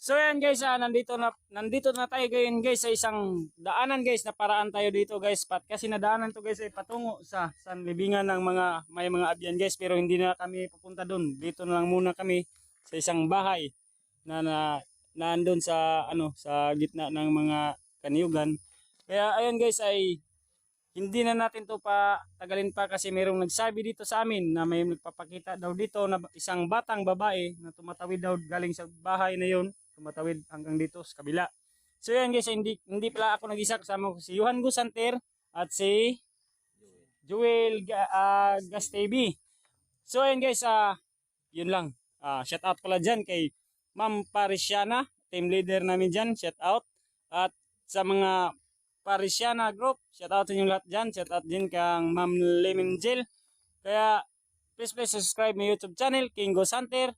So yan guys, nandito na tayo ngayon guys sa isang daanan guys na paraan tayo dito guys. Kasi nadaanan to guys ay patungo sa sanlibingan ng may mga abyan guys, pero hindi na kami pupunta doon. Dito na lang muna kami sa isang bahay na naandun sa sa gitna ng mga kaniyugan. Kaya ayun guys ay hindi na natin to pa tagalin pa kasi mayroong nagsabi dito sa amin na may nagpapakita daw dito na isang batang babae na tumatawid daw galing sa bahay na yun, tumatawid hanggang dito sa kabila. So yan guys, hindi pala ako nag-isa, kasama ko si Johan Gusanter at si Joel Gastebi. So yan guys, yun lang. Shout out pala dyan kay Ma'am Parisiana, team leader namin dyan, shout out. At sa mga Parisiana group, shout out sa inyo lahat dyan, shout out din kang Ma'am Lemon Jill. Kaya please subscribe my YouTube channel, King Gusanter.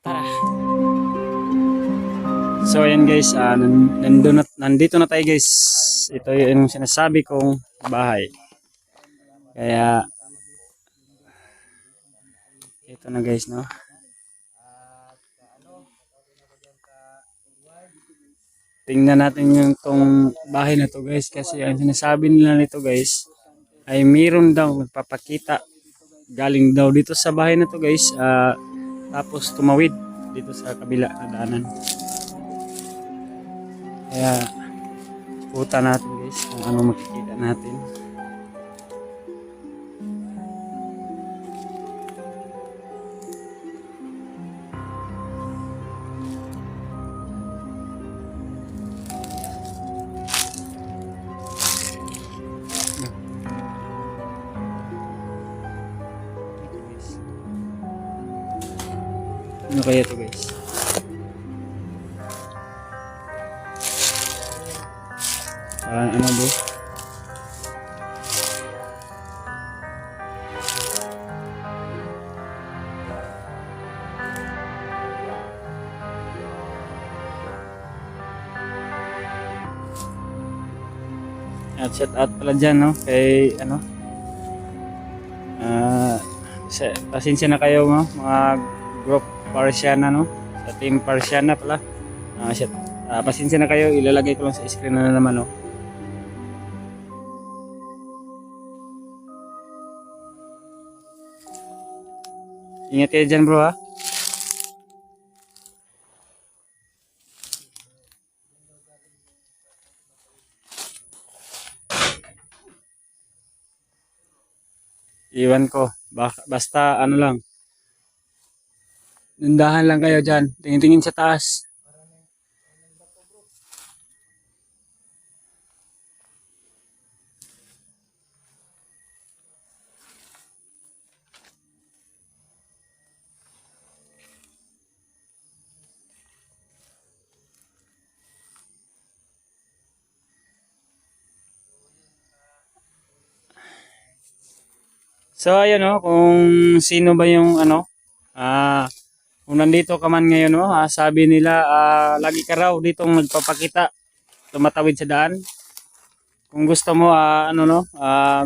Tara! So ayan guys, nandito na tayo guys. Ito yung sinasabi kong bahay. Kaya ito na guys, no. Tingnan natin yung tong bahay na to guys, kasi ang sinasabi nila nito guys ay mayroon daw magpapakita galing daw dito sa bahay na to guys, tapos tumawid dito sa kabila na daanan. Kaya puta natin guys kung ano makikita natin. Ano kaya ito guys? Parang ano bro? At shout out pala dyan, no? Kay pasensya na kayo, no? Mga group Parisiana, no? Sa team Parisiana pala. Pasensya na kayo, ilalagay ko lang sa screen na naman, no? Ingat kayo dyan bro, ha? Iwan ko. Basta ano lang. Nandahan lang kayo dyan. Tingin-tingin sa taas. So ayun, no, kung sino ba yung kung nandito ka man ngayon, no, sabi nila lagi ka raw ditong nagpapakita, tumatawid sa daan. Kung gusto mo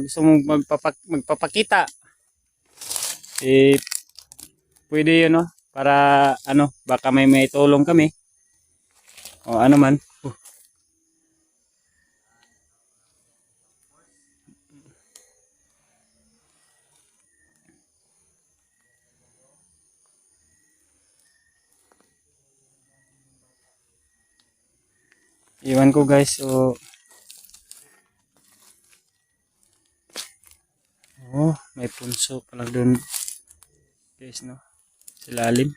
gusto mo magpapakita, pwede yun, no, para baka may tulong kami o ano man. Iwan ko guys, so may punso pala doon guys, no, sa lalim.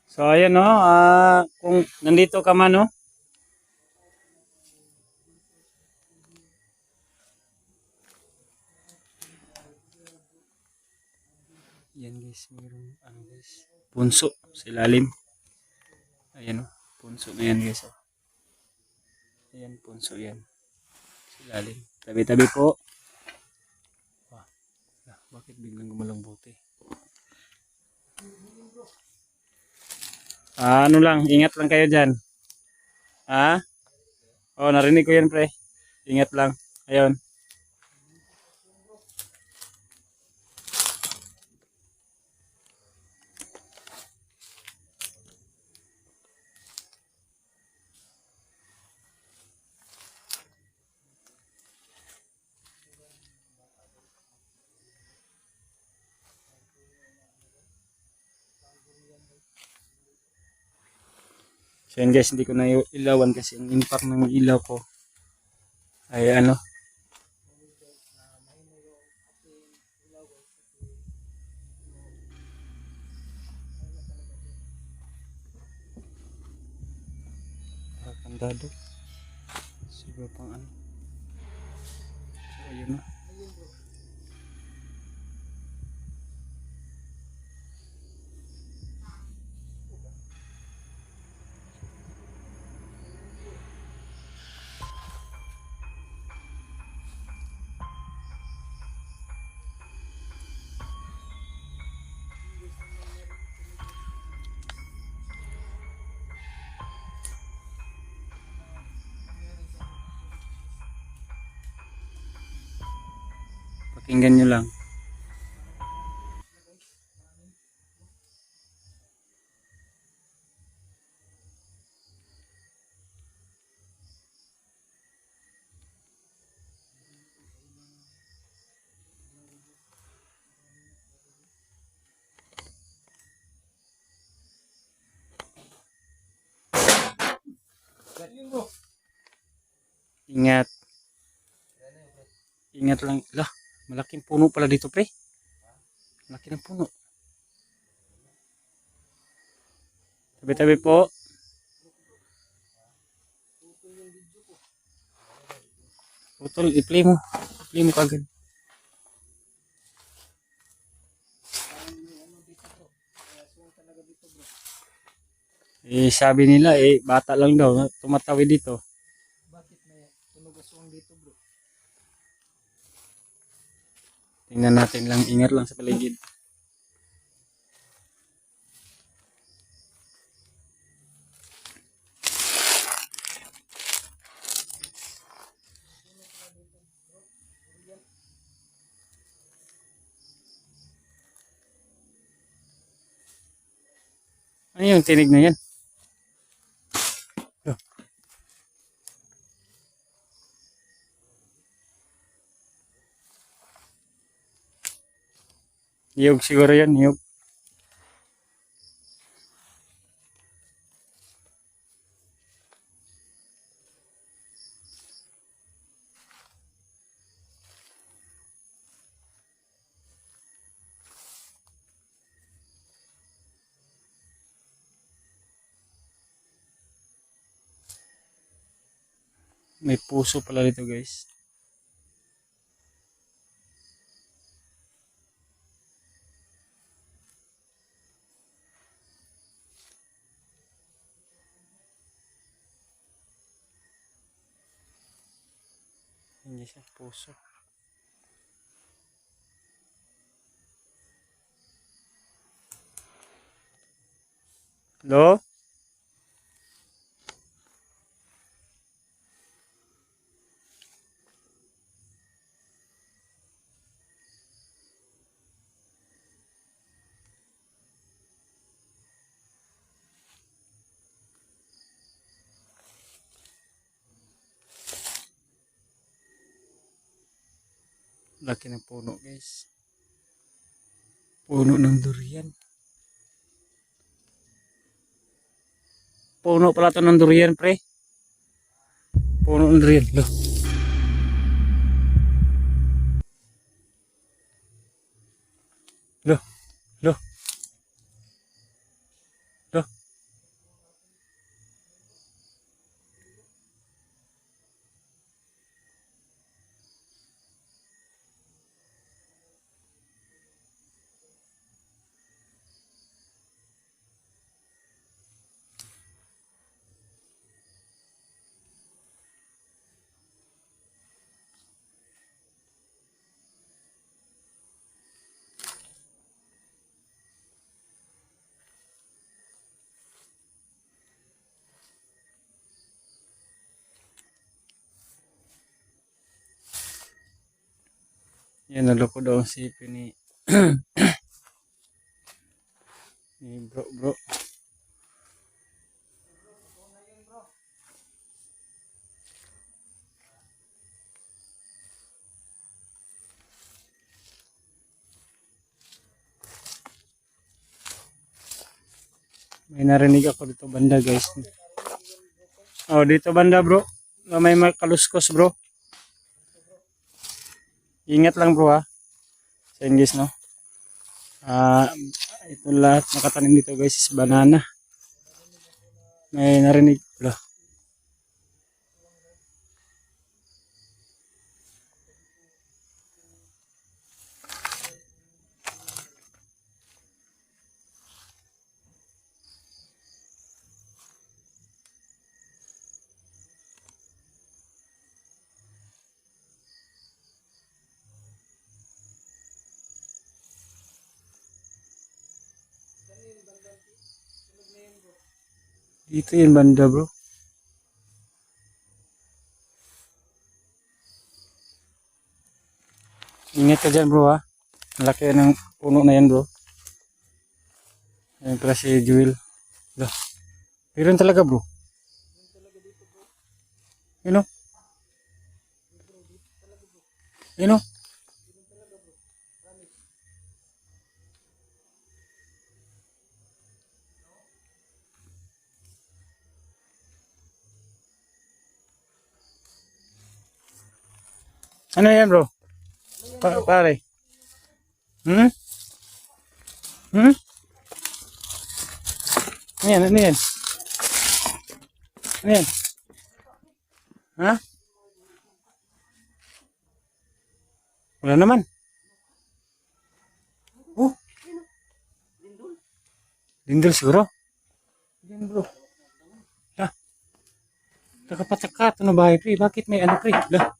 So ayan, no, kung nandito ka man, no, yan guys, mayroong guys, punso sa ilalim. Ayan, punso na yan guys. Ayan, punso yan sa ilalim. Tabi-tabi po. Bakit biglang gumalang buti? Ano lang, ingat lang kayo dyan. Narinig ko yan pre. Ingat lang. Ayun. So yan guys, hindi ko na ilawan kasi ang impact ng ilaw ko ay ano. Kandado. Siguro pang ano. So ayun na. Pakinggan nyo lang. Ingat. Ingat lang. Lah, malaking puno pala dito, pre. Malaki ng puno. Tabi-tabi po. Putol, i-play mo. I-play mo kagad. Eh, sabi nila, bata lang daw. Tumatawid dito. Bakit may tunog aswang dito, bro? Tingnan natin lang. Ingat lang sa paligid. Ano yung tinig na yan? Oh. Niyog siguro yan, niyog. May puso pala dito, guys. Hindi siya puso. Hello? Laki ng puno, guys. Puno ng durian. Puno pala ito ng durian, pre. Puno ng durian. Loh. Loh. Loh. Loh. Yan, naloko daw ang sipi ni ni bro. May narinig ako dito banda, guys. Oh, dito banda bro. May makaluskos bro. Ingat lang bro ha. Sa English no. Ito lahat nakatanim dito guys is banana. May narinig. Wala. Dito yung banda bro. Ingat ka dyan bro ha. Malaki ng puno na yan bro. Ayan pala si Jewel. Lah. Meron talaga bro. Yun o. Yun o. Ano yan bro? Pare. Hmm? Hmm? Ano yan? Ano yan? Ano yan? Ha? Wala naman. Oh. Lindol siguro. Yan bro. Lah. Nakapataka ito na bahay pre. Bakit may ano pre? Lah.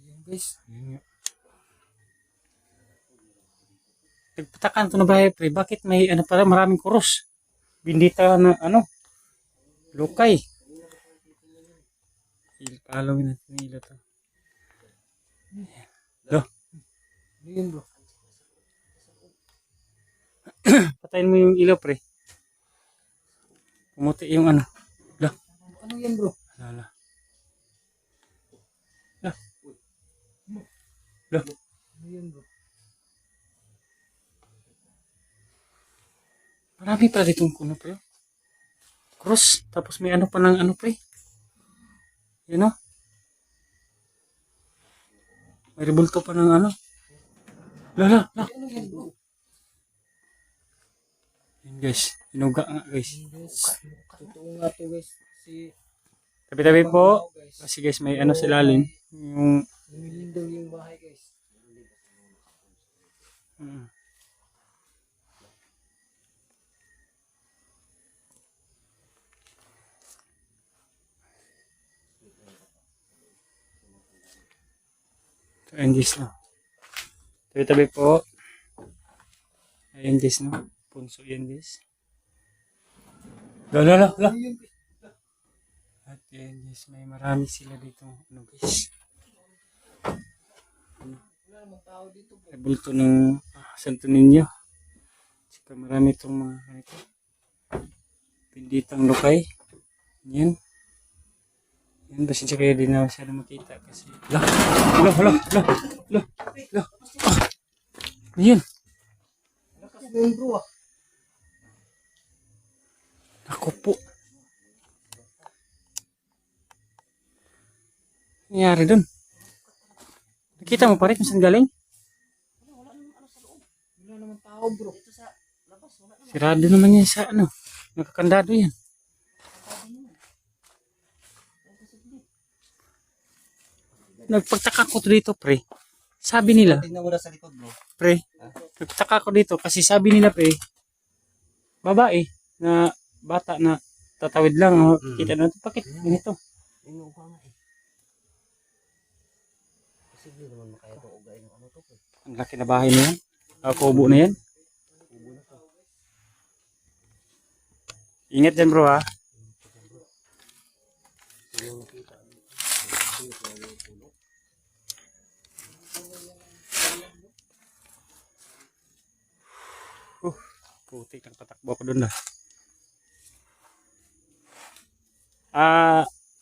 Ayan guys. Nagpatakan ito na bahay pre. Bakit may ano pala maraming kuros? Bindita na ano? Lukay. Palawin natin yung ilo to. Lah. Ayan bro. Patayin mo yung ilo pre. Pumuti yung ano. Lah. Ano yan bro? Lala. Lah. Lah. Ano yan bro? Marami pala ditong kuno pre. Cross. Tapos may ano pa ng ano pre. Yun o. May rebulto pa ng ano. Lala. Lah. Ano yan bro? Yun guys. Inuga nga guys. Guys. Totoo nga to guys. Kasi Tabi-tabi po. guys. Kasi guys may ano sa ilalim. Yung Lumilindaw yung bahay guys. Ayan guys no. Tabi-tabi po. Ayan guys no. Punso yan guys. Lala. Ano yun? At ayan guys. May marami sila dito. Ano guys. Wala namang tao dito bro. May bulto ng Santo Niño. Saka marami itong mga ganito. Pinditang lukay. Yan. Yan. Pasensya kayo din na masyado makita kasi. Lah. Yan. Lakas na yun bro ah. Ako po. Nangyari dun. Nakita mo pa rin kung saan galing? Wala namang tao bro. Sirado naman yan sa ano. Nakakandado yan. Nagpagtaka ko dito pre. Sabi nila. Tingnan mo na sa likod bro. Pre. Nagpagtaka ko dito kasi sabi nila pre. Babae na bata na tatawid lang. Kita na ito. Bakit ganito? Inuupa nga eh. Posible naman makaya itong ugay ng ano to. Ang laki na bahay na yan. Kubo na yan. Ingat dyan bro ha. Putik ang patakbo ko dun na.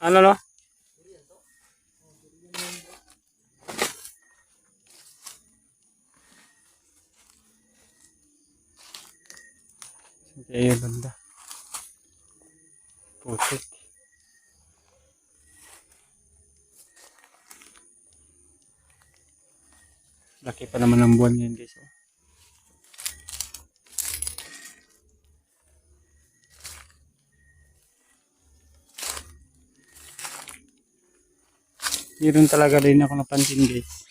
Ano no? Sige, banda. Putik. Laki pa naman ng buwan yan guys. Oh. Meron talaga din ako napansin guys.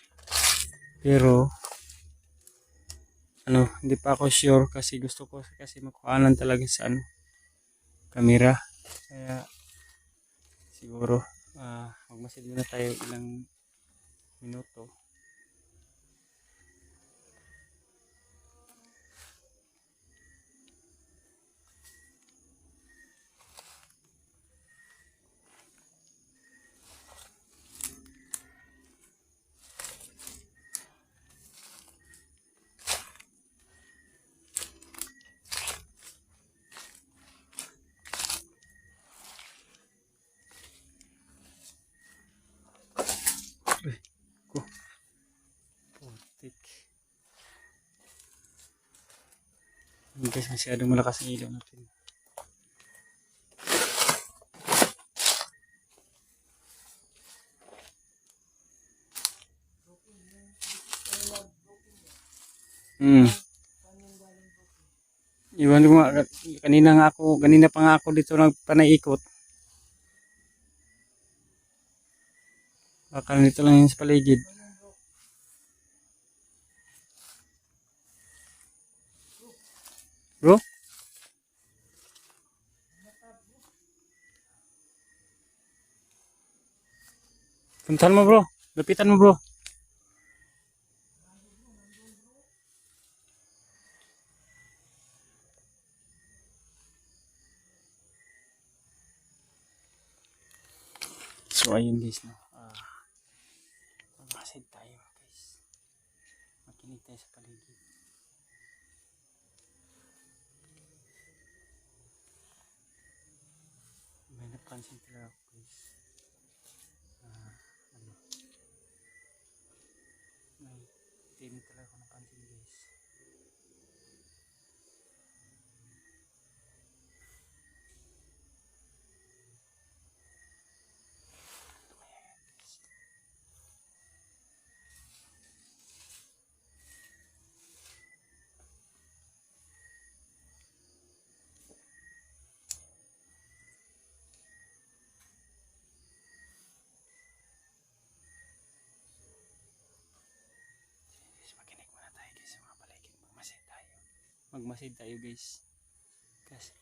Pero hindi pa ako sure kasi gusto ko kasi makuhanan talaga sa camera. Kaya siguro magmasid muna tayo ilang minuto. Putik. Guys, masyadong malakas ang ilaw natin. Iwan ko nga, kanina pa nga ako dito nagpanaikot. Baka nito lang yun sa paligid. Bro? Puntahan mo bro. Lapitan mo bro. So ayun guys, no. Magmasid tayo guys. Makinig tayo sa paligid. May napansin talaga ako guys. May tinig talaga ako napansin guys. Makinig muna tayo guys sa mga paligid. Magmasid tayo guys. Kasi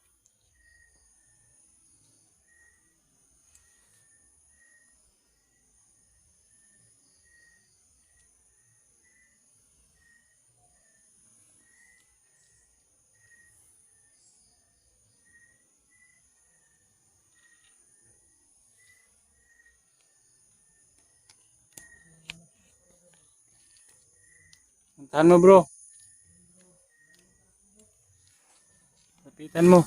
puntahan mo bro. Lapitan mo.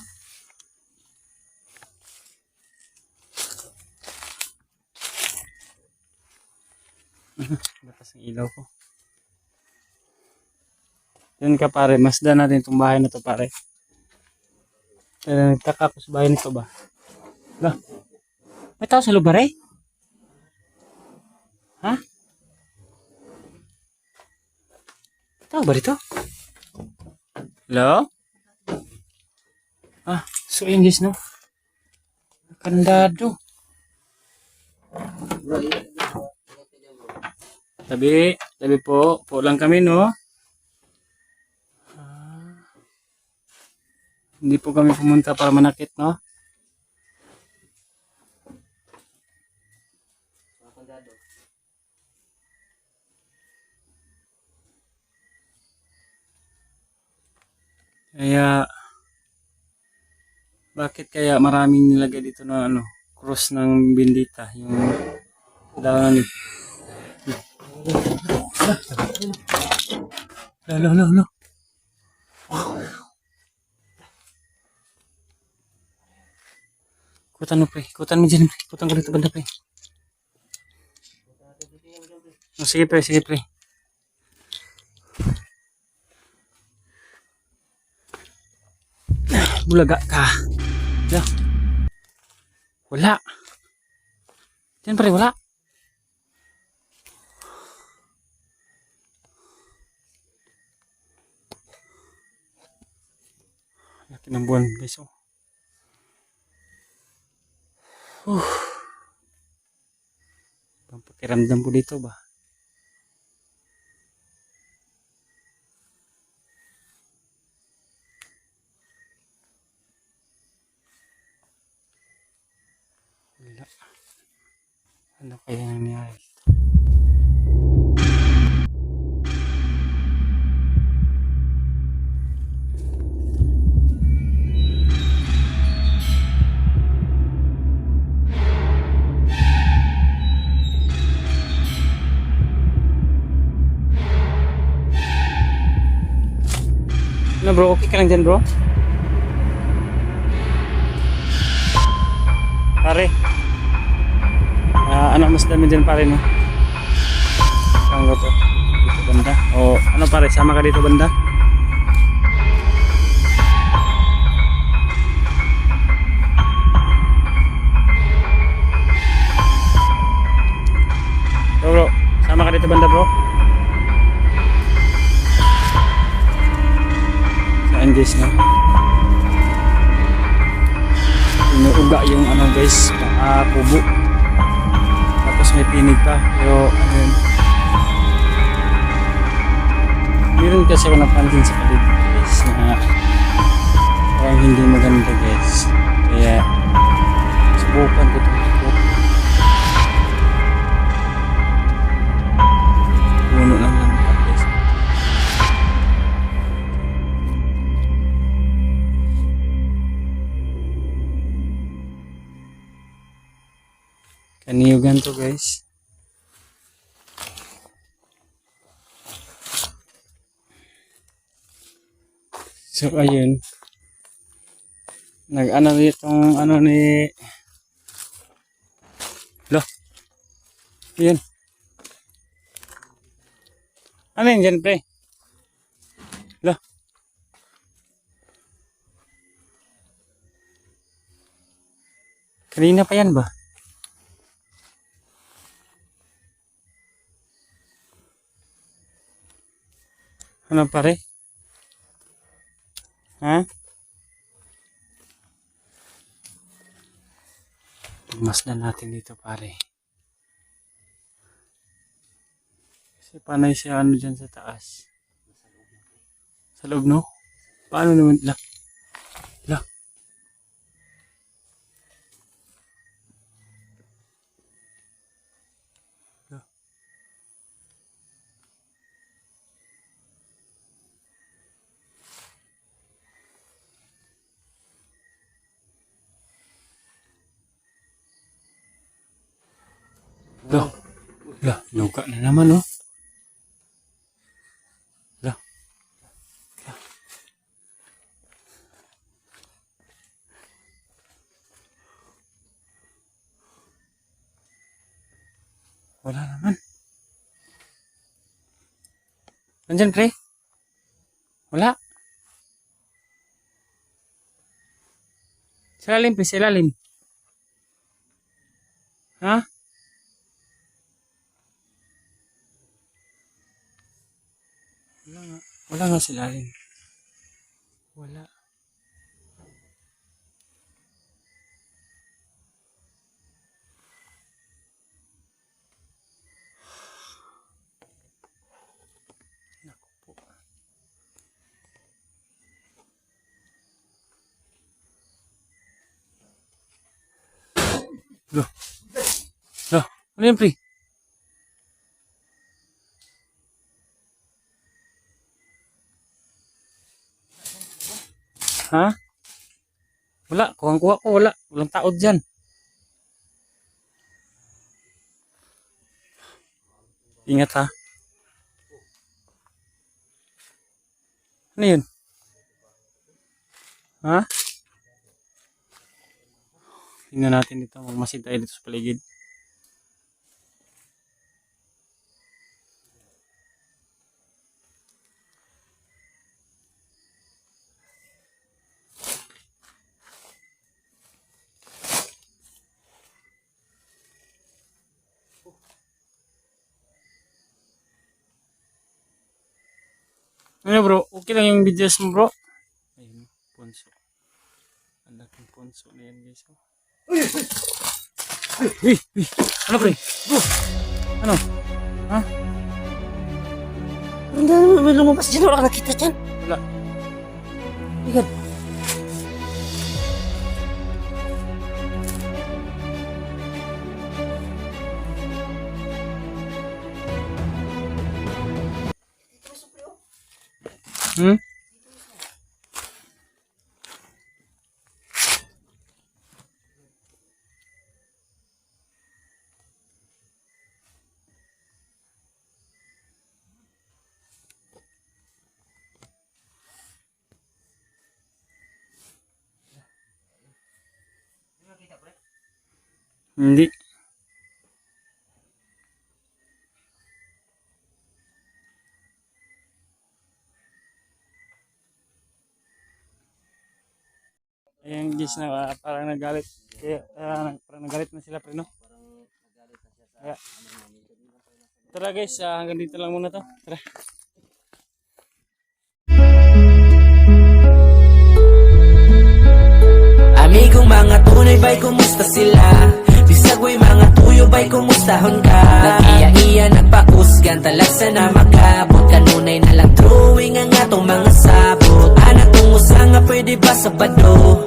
Lakas ng ilaw ko. Yan ka pare, masdan natin itong bahay na to pare. Kaya nagtaka ko sa bahay nito ba. Lah, may tao sa lugar eh? Ha? Tao ba dito? Hello? So yun guys no? Kandado. Tabi po. Po lang kami no? Hindi po kami pumunta para manakit no? Kaya bakit kaya maraming nilagay dito na cross ng bendita yung daw ni. Lo. Kutan mo pre, kutan mo dyan pre, kutan ko dito banda pre. Sige pre. Bulaga ka. Ya. Wala. Diyan pre, wala. Laki ng buwan guys. Oh. Ang pakiramdam ko dito ba? Wala. Ano kaya nangyari? Ano bro, okay ka lang dyan bro? Pare. Ano mas dami dyan pare no? Saan ko to? Dito banda? O ano pare, sama ka dito banda? Bro, sama ka dito banda bro? Saan guys no? Inuuga yung ano guys, kubo. Tapos may tinig pa. Pero ano yun? Meron kasi ako napansin sa paligid guys na parang hindi maganda guys. Kaya subukan ko ito. Puno lang lang ito guys. Kaniyugan to guys. So ayun. Nag-ano itong ano ni Lo. Ayun. Ano yun dyan pre? Lo. Kanina pa yan ba? Ano pare? Ha? Masdan natin dito pare. Kasi panay siya ano dyan sa taas. Sa loob no? Paano naman? La. La. La. La. La. Luka na naman oh. La. Wala naman. Nandyan pre? Wala. Sa lalim pre, sa lalim. Ha? Wala nga. Wala nga sa lalim. Wala. Naku po. Lo. Lo. Ano yan pre? Ha? Wala. Kuhang-kuha ko. Wala. Walang taod dyan. Ingat ha. Ano yun? Ha? Tingnan natin dito. Magmasid tayo dito sa paligid. Ano bro? Okay lang yung videos mo bro? Ayun. Punso. punso na yan guys. Uy! Ano pre? Ano? Ha? Hindi naman may lumabas dyan. Wala ka nakita dyan. Wala. Ikan. Hmm? Hindi. Ayan guys na parang nagalit. Kaya parang nagalit na sila pre no? Kaya, tara guys, hanggang dito lang muna to. Tara. Amigong mga tunay ba'y kumusta sila? Bisagway mga tuyo ba'y kumustahon ka? Nag-iya-iya nagpausgan talagsa na makabot. Kanunay na lang drawing ang atong mga sabot. Anak kong usa nga pwede ba sa bado?